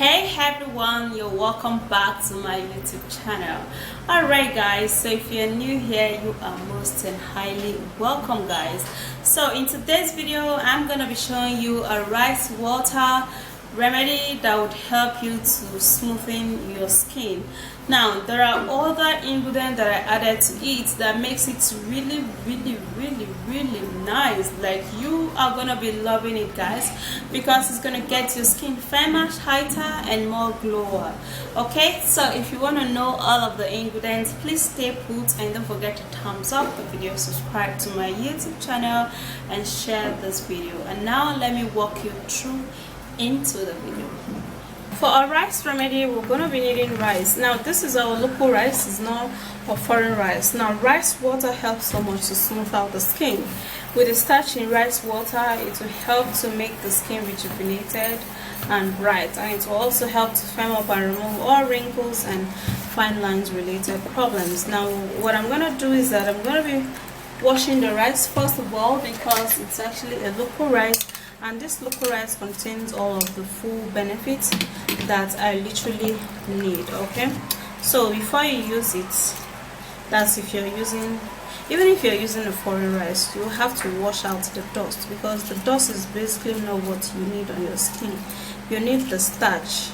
Hey everyone, you're welcome back to my YouTube channel. Alright guys, so if you're new here, you are most and highly welcome guys. So in today's video, I'm gonna be showing you a rice water remedy that would help you to smoothen your skin. Now there are other ingredients that I added to it that makes it really nice. Like, you are gonna be loving it guys, because it's gonna get your skin firmer, tighter and more glower. Okay, so if you want to know all of the ingredients, please stay put and don't forget to thumbs up the video, subscribe to my YouTube channel and share this video. And now let me walk you through into the video. For our rice remedy, we're going to be needing rice. Now this is our local rice, it's not a foreign rice. Now rice water helps so much to smooth out the skin. With the starch in rice water, it will help to make the skin rejuvenated and bright, and it will also help to firm up and remove all wrinkles and fine lines related problems. Now what I'm going to do is that I'm going to be washing the rice first of all, because it's actually a local rice, and this local rice contains all of the full benefits that I literally need. Okay, so before you use it, that's if you're using, even if you're using a foreign rice, you have to wash out the dust, because the dust is basically not what you need on your skin. You need the starch.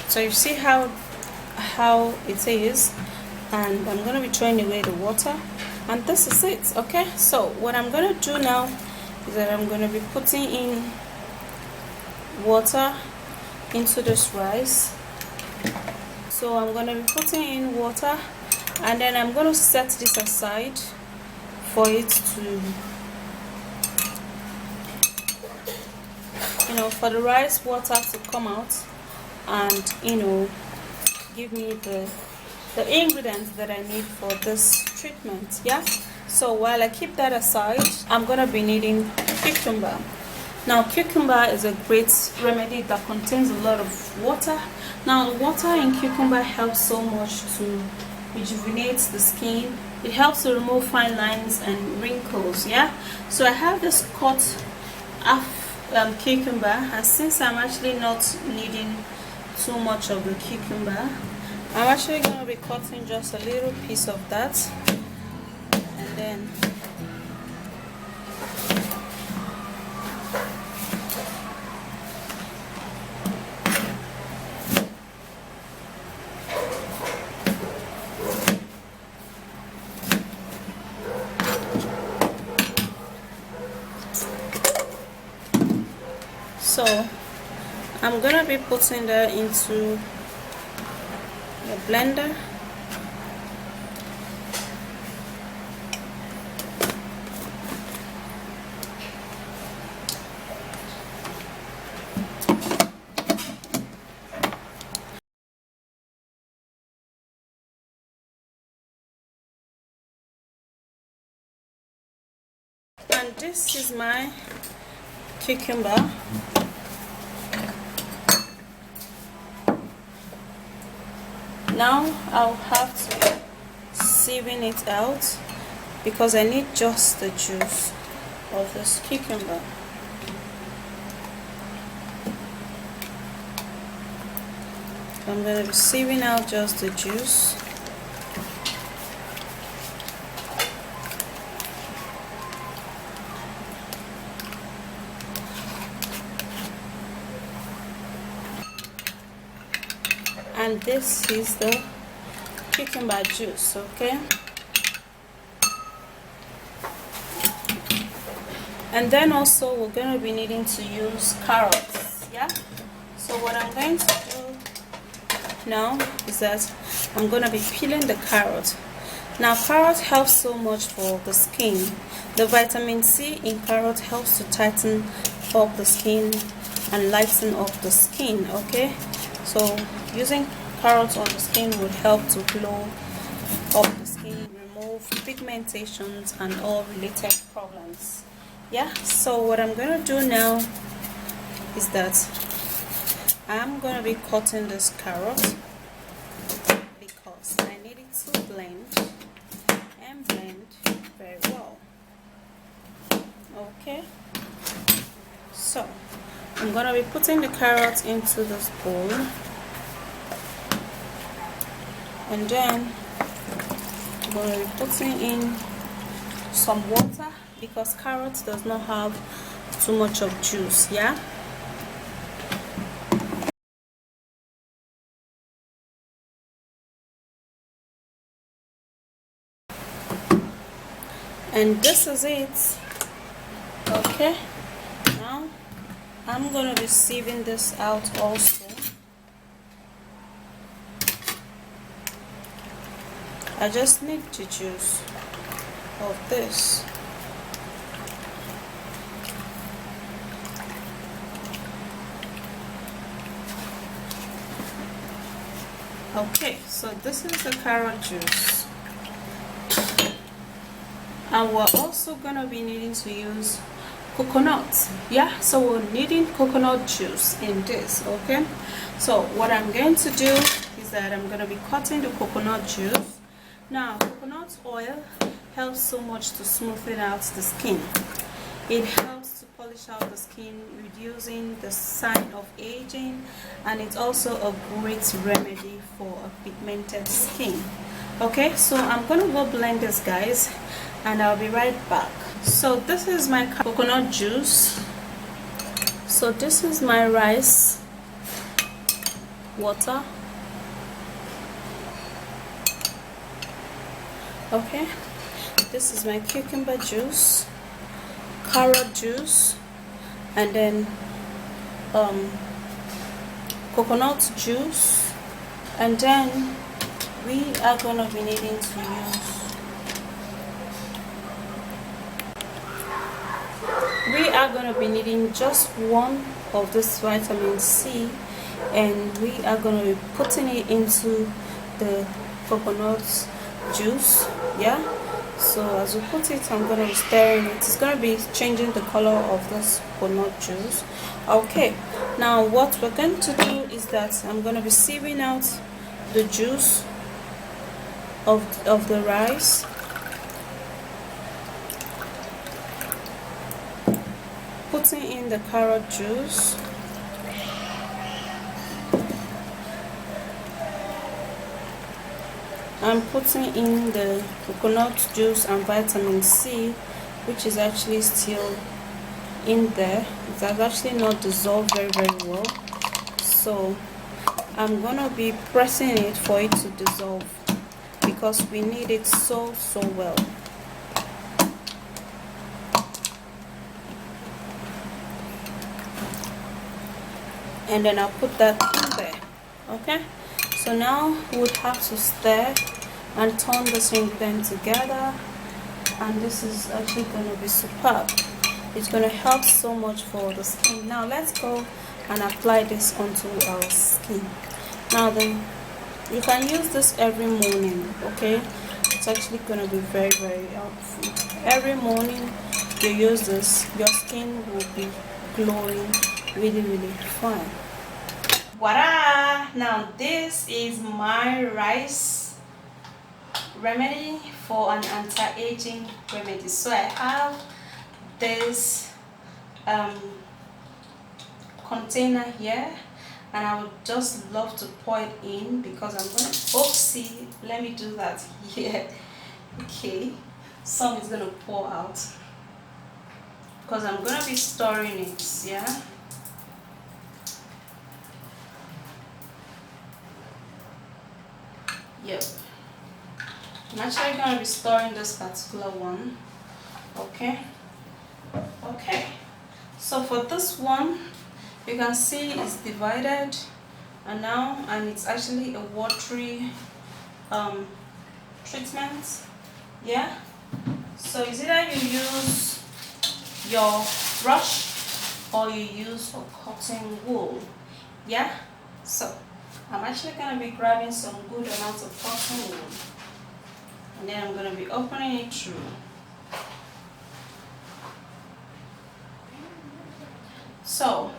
So you see how it is, and I'm going to be throwing away the water, and this is it. Okay, so what I'm going to do now is that I'm going to be putting in water into this rice. So I'm going to be putting in water, and then I'm going to set this aside for it to, for the rice water to come out and give me the ingredients that I need for this treatment. Yeah, so while I keep that aside, I'm gonna be needing cucumber. Now cucumber is a great remedy that contains a lot of water. Now water in cucumber helps so much to rejuvenate the skin. It helps to remove fine lines and wrinkles. Yeah, so I have this cut half cucumber, and since I'm actually not needing too much of the cucumber, I'm actually going to be cutting just a little piece of that, and then so I'm going to be putting that into the blender. And this is my cucumber. Now I'll have to sieving it out, because I need just the juice of this cucumber. I'm going to be sieving out just the juice. And this is the cucumber juice. Okay, and then also we're going to be needing to use carrots. Yeah, so what I'm going to do now is that I'm going to be peeling the carrot. Now carrot helps so much for the skin. The vitamin C in carrot helps to tighten up the skin and lighten up the skin. Okay, so using carrots on the skin would help to glow up the skin, remove pigmentations and all related problems. Yeah, so what I'm going to do now is that I'm going to be cutting this carrot, because I need it to blend and blend very well. Okay, So I'm gonna be putting the carrots into this bowl, and then I'm gonna be putting in some water because carrots does not have too much of juice. Yeah. And this is it. Okay, now I'm gonna be sieving this out also. I just need the juice of this. Okay, so this is the carrot juice, and we're also gonna be needing to use coconut. Yeah, so we're needing coconut juice in this. Okay, so what I'm going to do is that I'm gonna be cutting the coconut juice. Now coconut oil helps so much to smoothen out the skin. It helps to polish out the skin, reducing the sign of aging, and it's also a great remedy for a pigmented skin. Okay, so I'm gonna go blend this, guys, and I'll be right back. So this is my coconut juice. So this is my rice water. Okay, this is my cucumber juice, carrot juice, and then coconut juice, and then we are going to be needing to use just one of this vitamin C, and we are going to be putting it into the coconut juice. Yeah, so as we put it, I'm going to be stirring it. It's going to be changing the color of this coconut juice. Okay, now what we're going to do is that I'm going to be sieving out the juice of the rice, putting in the carrot juice, I'm putting in the coconut juice and vitamin C, which is actually still in there. It has actually not dissolved very well, so I'm gonna be pressing it for it to dissolve because we need it so well. And then I'll put that in there. Okay, so now we would have to stir and turn this ingredient together, and this is actually going to be superb. It's going to help so much for the skin. Now let's go and apply this onto our skin. Now then, you can use this every morning. Okay, it's actually going to be very helpful. Every morning you use this, your skin will be glowing really fine. Voila! Now this is my rice remedy for an anti-aging remedy. So I have this container here, and I would just love to pour it in because I'm going to, oopsie, let me do that here. Okay, some is going to pour out because I'm going to be storing it. Yeah, yep, I'm actually going to be storing this particular one. Okay, so for this one, you can see it's divided, and it's actually a watery treatment. Yeah, so it's either you use your brush or you use a cotton wool. Yeah, so I'm actually going to be grabbing some good amounts of cotton wool, and then I'm going to be opening it through. So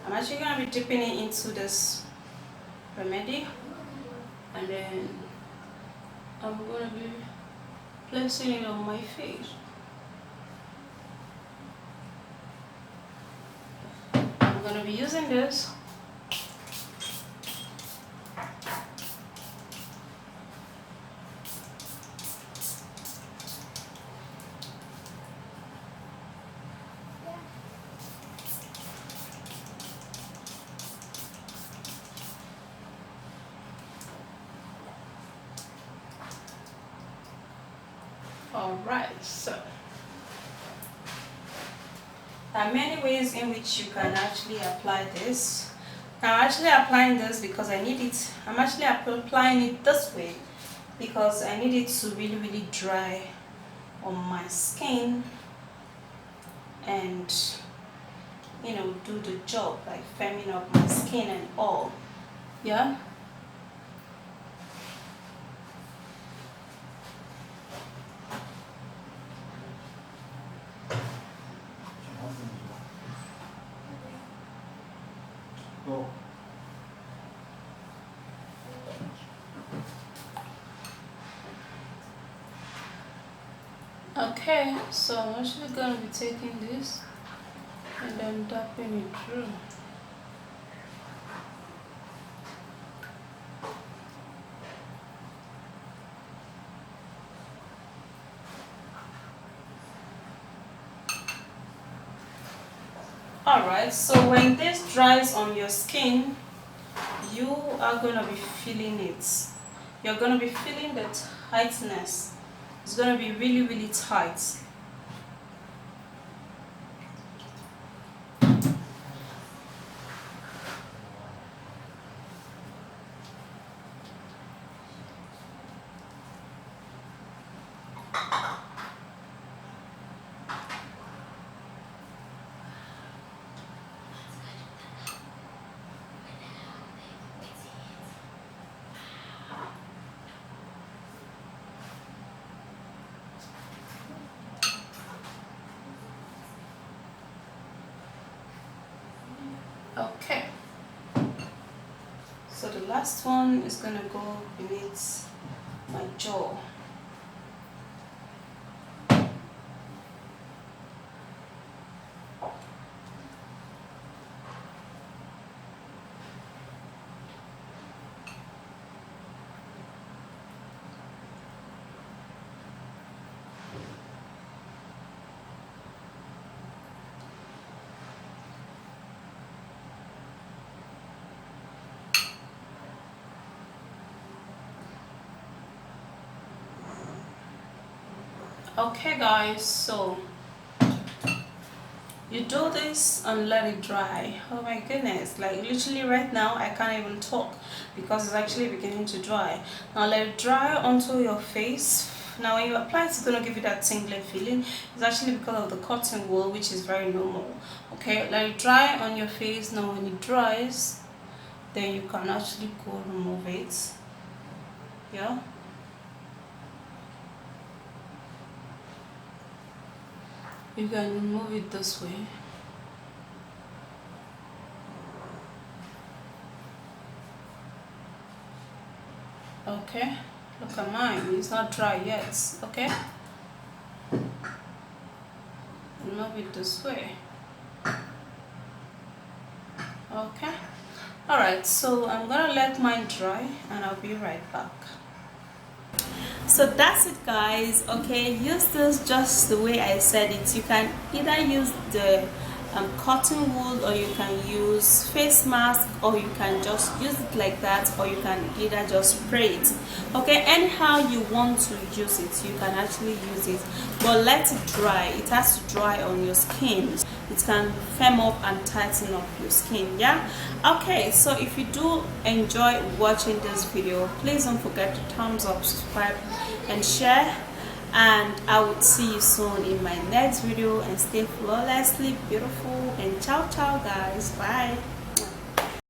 I'm actually going to be dipping it into this remedy, and then I'm going to be placing it on my face. going to be using this. Alright, so there are many ways in which you can actually apply this. Now, I'm actually applying this because I need it. I'm actually applying it this way because I need it to really dry on my skin and, you know, do the job, like firming up my skin and all. Yeah. Okay, so I'm actually going to be taking this and then tapping it through. Alright, so when this dries on your skin, you are going to be feeling it. You're going to be feeling the tightness. It's going to be really tight. Okay, so the last one is gonna go beneath my jaw. Okay guys, so you do this and let it dry. Oh my goodness, like literally right now I can't even talk because it's actually beginning to dry. Now let it dry onto your face. Now when you apply it, it's going to give you that tingling feeling. It's actually because of the cotton wool, which is very normal. Okay, let it dry on your face. Now when it dries, then you can actually go remove it. Yeah. You can remove it this way. Okay, look at mine, it's not dry yet. Okay, remove it this way. Okay, alright, so I'm gonna let mine dry and I'll be right back. So that's it guys. Okay, use this just the way I said it. You can either use the cotton wool, or you can use face mask, or you can just use it like that, or you can either just spray it. Okay, anyhow you want to use it, you can actually use it, but let it dry. It has to dry on your skin. It can firm up and tighten up your skin. Yeah. Okay, so if you do enjoy watching this video, please don't forget to thumbs up, subscribe and share, and I will see you soon in my next video. And stay flawlessly beautiful, and ciao guys, bye.